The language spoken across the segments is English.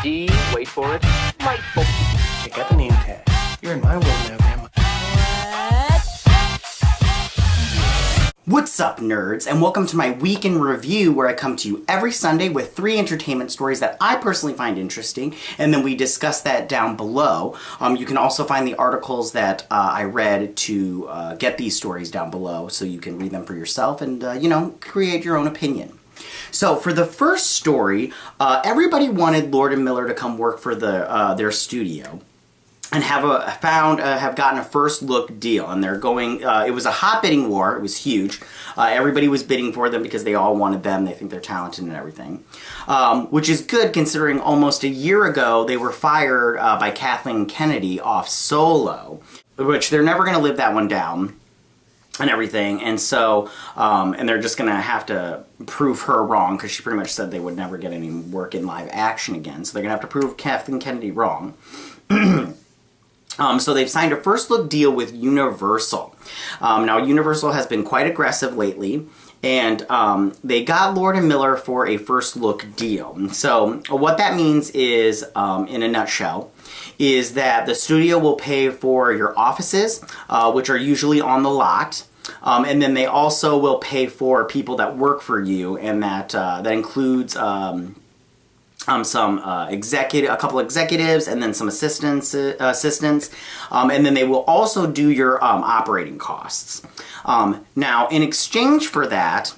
D, wait for it, light bulb. Check out the name tag. You're in my world now, Grandma. What's up, nerds, and welcome to my week in review, where I come to you every Sunday with 3 entertainment stories that I personally find interesting, and then we discuss that down below. You can also find the articles that I read to get these stories down below, so you can read them for yourself and, create your own opinion. So for the first story, everybody wanted Lord & Miller to come work for their studio and have gotten a first look deal, and they're going. It was a hot bidding war. It was huge. Everybody was bidding for them because they all wanted them. They think they're talented and everything, which is good considering almost a year ago they were fired by Kathleen Kennedy off Solo, which they're never going to live that one down and everything. And so, and they're just going to have to prove her wrong because she pretty much said they would never get any work in live action again. So they're going to have to prove Kathleen Kennedy wrong. So they've signed a first look deal with Universal. Now Universal has been quite aggressive lately, and they got Lord & Miller for a first look deal. So what that means is, in a nutshell, is that the studio will pay for your offices, which are usually on the lot. And then they also will pay for people that work for you, and that includes a couple executives, and then some assistants, and then they will also do your operating costs. Now, in exchange for that,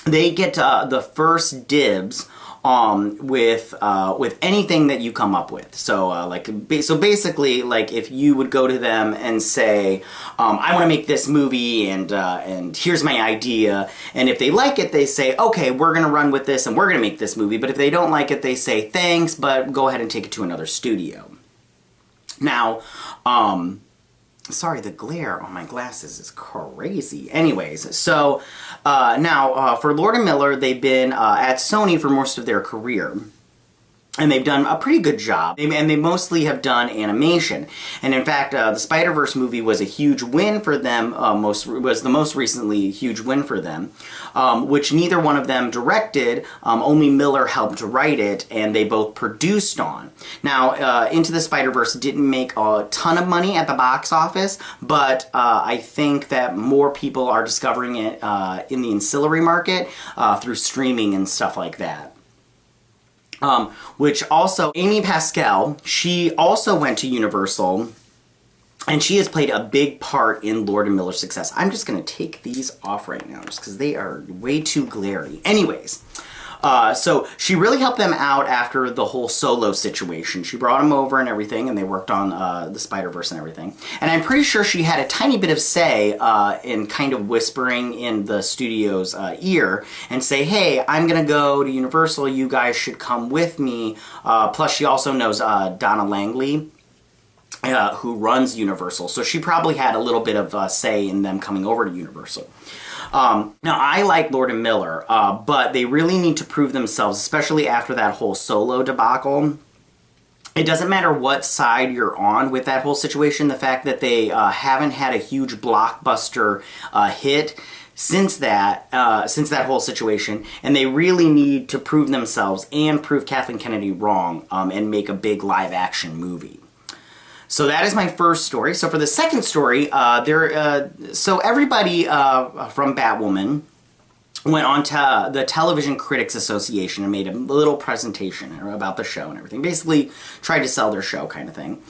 they get the first dibs with anything that you come up with. So basically, like, if you would go to them and say, I want to make this movie, and here's my idea, and if they like it, they say, okay, we're gonna run with this and we're gonna make this movie. But if they don't like it, they say, thanks, but go ahead and take it to another studio. Now, sorry, the glare on my glasses is crazy. Anyways, so now for Lord & Miller, they've been at Sony for most of their career. And they've done a pretty good job. And they mostly have done animation. And in fact, the Spider-Verse movie was a huge win for them, was the most recently huge win for them, which neither one of them directed, only Miller helped write it, and they both produced on. Now, Into the Spider-Verse didn't make a ton of money at the box office, but I think that more people are discovering it in the ancillary market through streaming and stuff like that. Which also, Amy Pascal, she also went to Universal, and she has played a big part in Lord & Miller's success. I'm just going to take these off right now, just because they are way too glary. Anyways, so she really helped them out after the whole Solo situation. She brought them over and everything, and they worked on the Spider-Verse and everything. And I'm pretty sure she had a tiny bit of say in kind of whispering in the studio's ear and say, hey, I'm going to go to Universal. You guys should come with me. Plus, she also knows Donna Langley, who runs Universal. So she probably had a little bit of say in them coming over to Universal. Now, I like Lord & Miller, but they really need to prove themselves, especially after that whole Solo debacle. It doesn't matter what side you're on with that whole situation. The fact that they haven't had a huge blockbuster hit since that whole situation, and they really need to prove themselves and prove Kathleen Kennedy wrong, and make a big live-action movie. So that is my first story. So for the second story, so everybody from Batwoman went on to the Television Critics Association and made a little presentation about the show and everything. Basically tried to sell their show, kind of thing.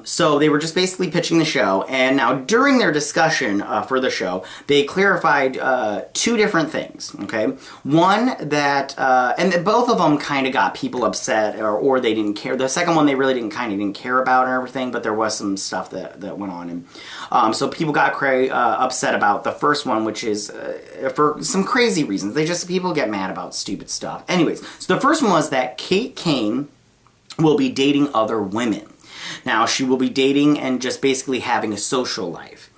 So they were just basically pitching the show, and now during their discussion for the show, they clarified 2 different things, okay? One, that, and both of them kind of got people upset, or they didn't care. The second one they really didn't care about and everything, but there was some stuff that went on. And so people got upset about the first one, which is for some crazy reasons. People get mad about stupid stuff. Anyways, so the first one was that Kate Kane will be dating other women. Now, she will be dating and just basically having a social life.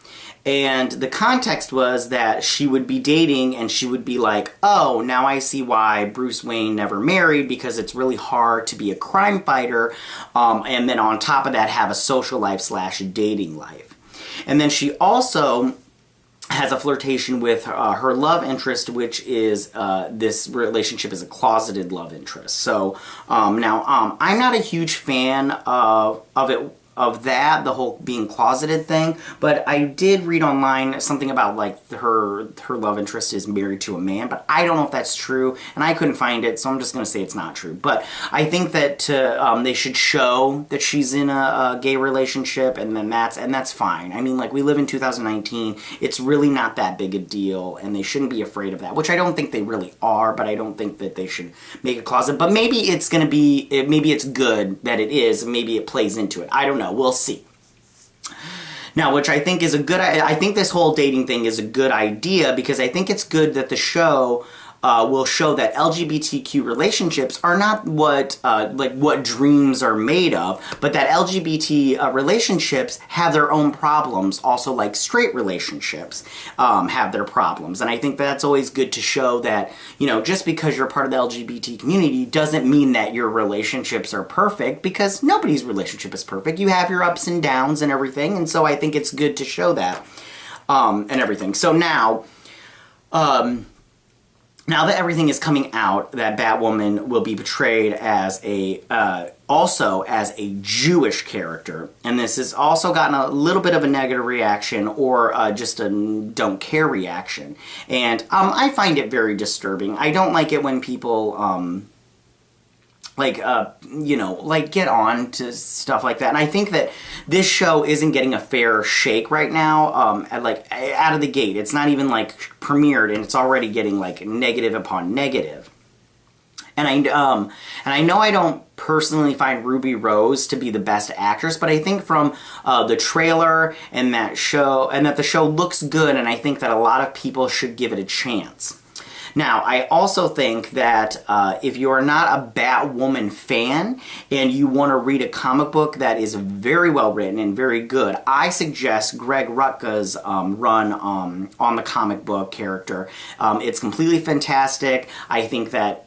And the context was that she would be dating and she would be like, oh, now I see why Bruce Wayne never married, because it's really hard to be a crime fighter, and then on top of that have a social life / dating life. And then she also has a flirtation with her love interest, which is this relationship is a closeted love interest. So now I'm not a huge fan of it. Of that, the whole being closeted thing, but I did read online something about like her love interest is married to a man, but I don't know if that's true, and I couldn't find it, so I'm just gonna say it's not true. But I think that they should show that she's in a gay relationship, and then that's fine. I mean, like, we live in 2019; it's really not that big a deal, and they shouldn't be afraid of that. Which I don't think they really are, but I don't think that they should make it closet. But maybe it's gonna be, maybe it's good that it is. Maybe it plays into it. I don't know. We'll see. Now, which I think is I think this whole dating thing is a good idea, because I think it's good that the show will show that LGBTQ relationships are not what dreams are made of, but that LGBT relationships have their own problems, also like straight relationships have their problems. And I think that's always good to show that, you know, just because you're part of the LGBT community doesn't mean that your relationships are perfect, because nobody's relationship is perfect. You have your ups and downs and everything, and so I think it's good to show that and everything. So now that everything is coming out, that Batwoman will be portrayed as also as a Jewish character, and this has also gotten a little bit of a negative reaction, or just a don't care reaction, and I find it very disturbing. I don't like it when people get on to stuff like that. And I think that this show isn't getting a fair shake right now, out of the gate. It's not even, like, premiered, and it's already getting, like, negative upon negative. And I know I don't personally find Ruby Rose to be the best actress, but I think from the trailer and that the show looks good, and I think that a lot of people should give it a chance. Now, I also think that if you're not a Batwoman fan and you want to read a comic book that is very well written and very good, I suggest Greg Rutka's run on the comic book character. It's completely fantastic. I think that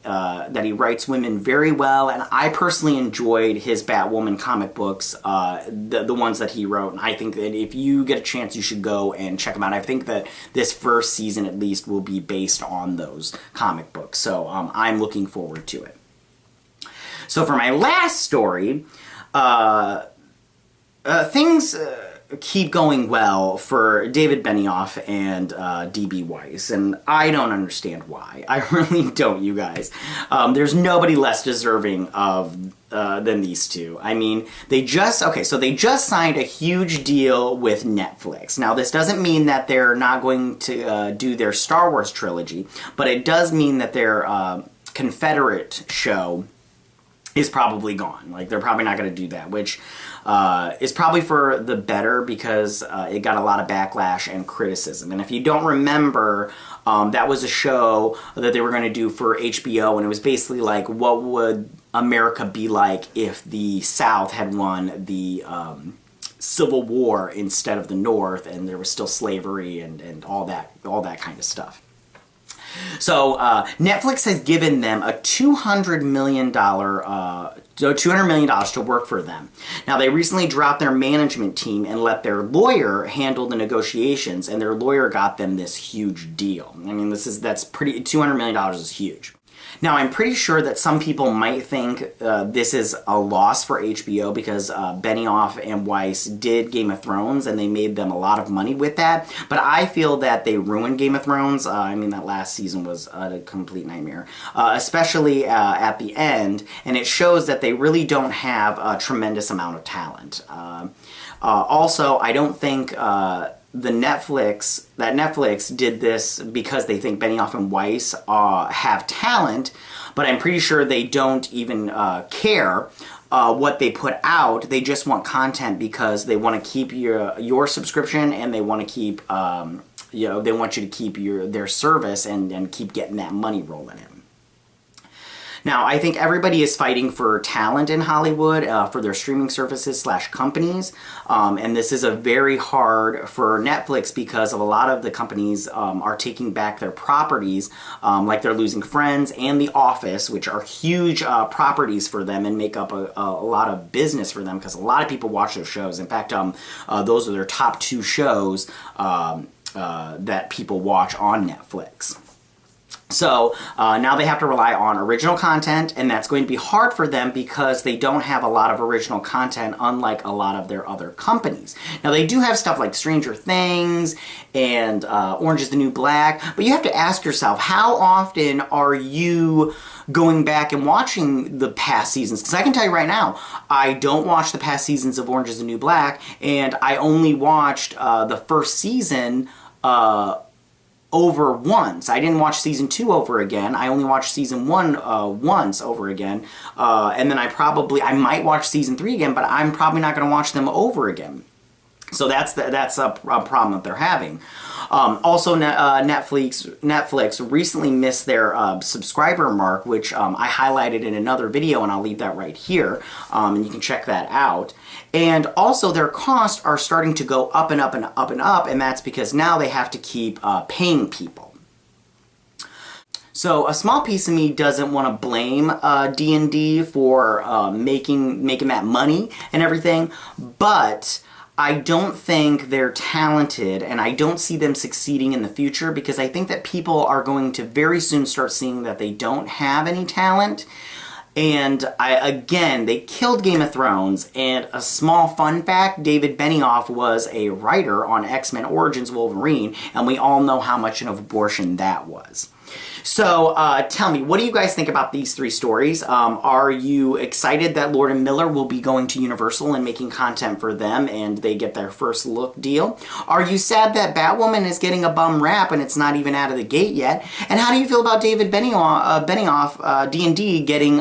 he writes women very well, and I personally enjoyed his Batwoman comic books, the ones that he wrote, and I think that if you get a chance, you should go and check them out. I think that this first season, at least, will be based on those comic books, so I'm looking forward to it. So for my last story, things keep going well for David Benioff and D.B. Weiss, and I don't understand why. I really don't, you guys. There's nobody less deserving of than these two. I mean, they just signed a huge deal with Netflix. Now, this doesn't mean that they're not going to do their Star Wars trilogy, but it does mean that their Confederate show is probably gone. Like, they're probably not going to do that, which is probably for the better, because it got a lot of backlash and criticism. And if you don't remember, that was a show that they were going to do for HBO, and it was basically like, what would America be like if the South had won the Civil War instead of the North, and there was still slavery and all that kind of stuff. So Netflix has given them a $200 million to work for them. Now, they recently dropped their management team and let their lawyer handle the negotiations, and their lawyer got them this huge deal. I mean, $200 million is huge. Now, I'm pretty sure that some people might think this is a loss for HBO, because Benioff and Weiss did Game of Thrones, and they made them a lot of money with that. But I feel that they ruined Game of Thrones. I mean, that last season was a complete nightmare, especially at the end. And it shows that they really don't have a tremendous amount of talent. Also, I don't think Netflix did this because they think Benioff and Weiss have talent, but I'm pretty sure they don't even care what they put out. They just want content because they want to keep your subscription, and they want to keep they want you to keep their service and keep getting that money rolling in. Now, I think everybody is fighting for talent in Hollywood for their streaming services / companies, and this is a very hard for Netflix, because of a lot of the companies are taking back their properties, like they're losing Friends and The Office, which are huge properties for them and make up a lot of business for them, because a lot of people watch those shows. In fact, those are their top two shows. that people watch on Netflix. So now they have to rely on original content, and that's going to be hard for them because they don't have a lot of original content, unlike a lot of their other companies. Now they do have stuff like Stranger Things and Orange is the New Black, but you have to ask yourself, how often are you going back and watching the past seasons? Because I can tell you right now, I don't watch the past seasons of Orange is the New Black, and I only watched the first season over once. I didn't watch season 2 over again. I only watched season 1 once over again. And then I might watch season 3 again, but I'm probably not going to watch them over again. So that's a problem that they're having. Also, Netflix recently missed their subscriber mark, which I highlighted in another video, and I'll leave that right here, and you can check that out. And also, their costs are starting to go up and up and up and up, and that's because now they have to keep paying people. So a small piece of me doesn't want to blame D&D for making that money and everything, but I don't think they're talented, and I don't see them succeeding in the future, because I think that people are going to very soon start seeing that they don't have any talent. And again, they killed Game of Thrones, and a small fun fact, David Benioff was a writer on X-Men Origins Wolverine, and we all know how much of an abortion that was. So tell me, what do you guys think about these 3 stories? Are you excited that Lord & Miller will be going to Universal and making content for them and they get their first look deal? Are you sad that Batwoman is getting a bum rap and it's not even out of the gate yet? And how do you feel about David Benioff, D&D, getting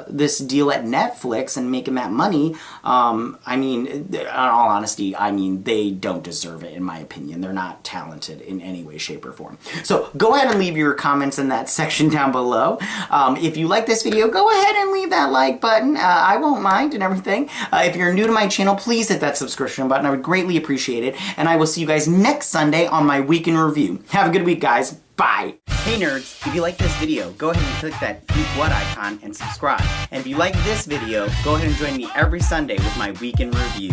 this deal at Netflix and making that money? I mean, in all honesty, I mean, they don't deserve it, in my opinion. They're not talented in any way, shape, or form. So go ahead and leave your comments in that section down below. If you like this video, go ahead and leave that like button. I won't mind and everything. If you're new to my channel, please hit that subscription button. I would greatly appreciate it. And I will see you guys next Sunday on my week in review. Have a good week, guys. Bye. Hey nerds, if you like this video, go ahead and click that Geek What icon and subscribe. And if you like this video, go ahead and join me every Sunday with my week in review.